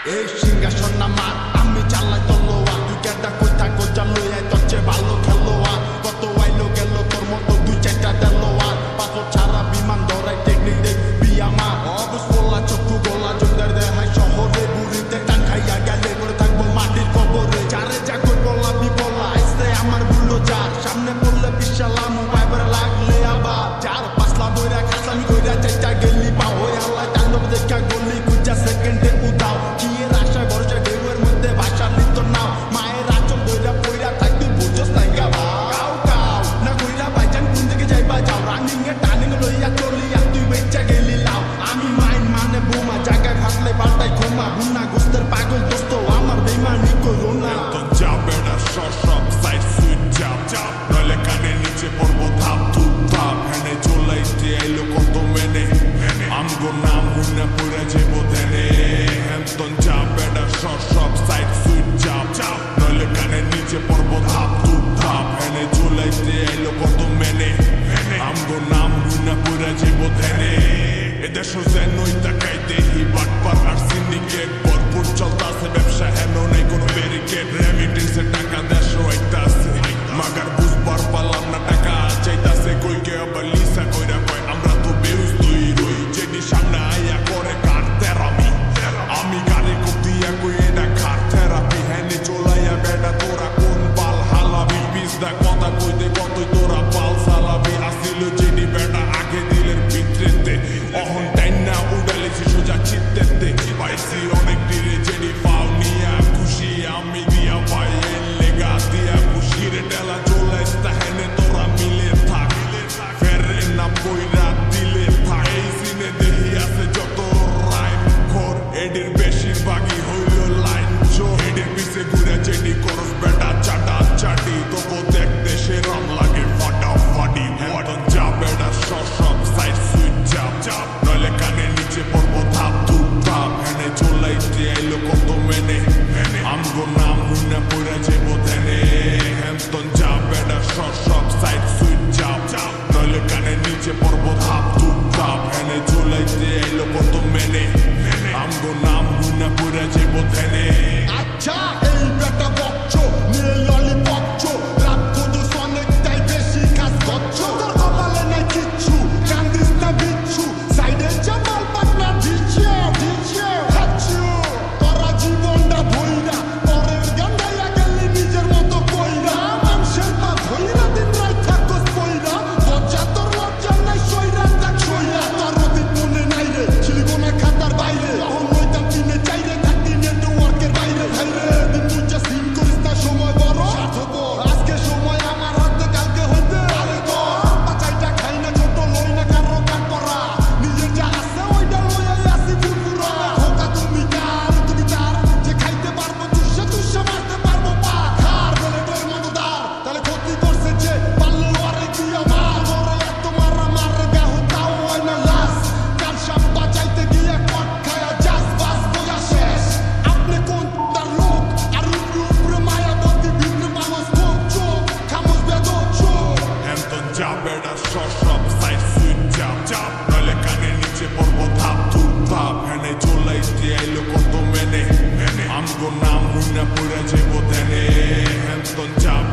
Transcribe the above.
এই সিংহাসন আমার আমি চালাই তলোয়ার তুই কেডা কই থাকো জানো এই তোর ভালো খেলোয়াড় কত আইলো গেল তোর মতো দুই চারটা দেলোয়ার পাথর ছাড়া বিমান ধরাই টেকনিক দেখবি আমার অবুজ পোলা চক্ষু গোলা জোরদার দেখায় শহরে বুড়িতে টান খাইয়া গেলে করে থাকবো মাটির কবরে যারে যা কই বলা বিপলা আইসে আমার ভুলো যার সামনে পড়লে বিশালা মোবাইল লাগলে আবার যার পাসলা বইরা খাসলামি কইরা চাইটা গেলি পা হয়ে আল্লাহ তাণ্ডব দেখা গলি কুজা সেকেন্ডে উদাও কি এর আশায় ভরসা ঢেউয়ের মধ্যে ভাষা নিত নাও মায়ের আচল বইরা পইরা থাকবি বুঝোস নাই গা কাউ কাউ না কইরা বাইচান কোন দিকে যাইবা যাও রানিং এ টার্নিং লইয়া চলিয়া তুই বেচা গেলি লাও আমি মাইন মানে বোমা জায়গায় ফাটলে পাল্টাই ঘুমা বুনা গোস্তের পাগল দোস্ত আমার বেইমানি করো না তো যাবে না সব সাইড সুইট চাপ চাপ নইলে কানের নিচে পড়বো ধাপ ধুপ ধাপ হেনে চলাইতে আইলো কত মেনে আমগো নাম হুইনা পড়ে যাবো ধ্যানে হেনতন যাবে না সব সাইড সুইট চাপ চাপ নইলে কানের নিচে পড়বো ধাপ ধুপ ধাপ হেনে চলাইতে আইলো কত মেনে আমগো নাম হুইনা পড়ে যাবো ধ্যানে এদেশ যেনই তাকাইতে হি বাটপার আর সিন্ডিকেট ভরপুর চলতাছে ব্যবসা হেন নেই কোনো ব্যারিকেড রেমিটেন্সে টাকা দেশ হইতাছে মাগার বুঝবার পারলাম না টাকা চাইতাছে কই কে আবার লিসা কইরা কয় আমরা তো বেউস তুই রই যেটি সামনে আইয়া করে কার থেরাপি আমি গাড়ি খুব দিয়া কই এটা কার থেরাপি হেনে চলাইয়া বেটা তোরা কোন পাল হালাবি পিসদা কথা কইতে কতই তোরা পাল সালাবি আসিল যেটি বেটা আগে দিলের ভিতরেতে অহন টাইম না উড়ালেছি সোজা চিত্তেতে পাইছি অনেক দিনে যেটি পাও নিয়া খুশি আমি দিয়া পাই এর লেগা দিয়া খুশির ডেলা চলে হেনে তোরা মিলে থাক ফেরে না বইরা দিলে থাক এই সিনে দেহি আছে যত রাইম খোর এডির বেশিরভাগই হইল লাইন চোর এডির পিছে ঘুরে যেটি করস বেটা চাটা চাটি তবু দেখতে সেরাম লাগে ফাটাফাটি হেতন যাবে না সব সাইড সুইট চাপ চাপ নইলে কানের নিচে পড়বো ধাপ ধুপ ধাপ হেনে চলাইতে আইলো কত মেনে আমগো নাম হুইনা পড়ে যাবো ধ্যানে হেনতন যাবে না সব সাইড সুইট চাপ চাপ নইলে কানের নিচে পড়বো ধাপ ধুপ ধাপ হেনে চলাইতে আইলো কত মেনে আমগো নাম হুইনা পড়ে যাবো ধ্যানে আচ্ছা এই বেটা বকছো নিয়ে ললিপপছো রাত কুদুস অনেকটাই বেশি কাজ করছো তোর কপালে নাই কিচ্ছু কান্দিস না বিচ্ছু সাইডে জামাল পাটনা দিচ্ছে খাচ্ছু তোরা জীবনটা ভইরা পরের গান্ডাইয়া গেলি নিজের মতো কইরা মানুষের পা ধইরা দিন রাত থাকস পইরা লজ্জা তোর লজ্জা নাই সইরা থাক সইরা তোর অতীত মনে নাই রে ছিলিব না খাতার বাইরে অহন হইতাম কিনে চাইরে থাকতি নেটওয়ার্কের বাইরে ভাইরে দিন বুঝা সিন করিস না সময় বড় স্বার্থপর আজকে সময় আমার হাতে কালকে হইতে আরে তো পাচাইটা খাই না ছোট লই না কারো কান পরা নিজের যা আছে ওইটা লইয়াই আসি ফুরফুরা খোকা তুমি কার তুমি তার যে খাইতে পারবো তুষে মারতে পারবো পা খার বলে তোর মতো দার তাহলে ক্ষতি করছে যে পারলে ওরে কি আমার ওরে এত মারে দেহ তাও হয় না লাস কাল সাপ বাঁচাইতে গিয়ে কট খায়া জাস বাস বোঝা শেষ আপনি কোন তার লোক আর উপরে মায়া বন্দি ভিতরে মানুষ কোন চোখ খামোশ বেদ চোখ হেনতন যাবে না সব সাইড সুইট চাপ চাপ নইলে কানের নিচে পড়বো ধাপ ধুপ ধাপ হেনে চলাইতে আইলো কত মেনে আমগো নাম হুইনা পড়ে যাবো ধ্যানে হেনতন যাবে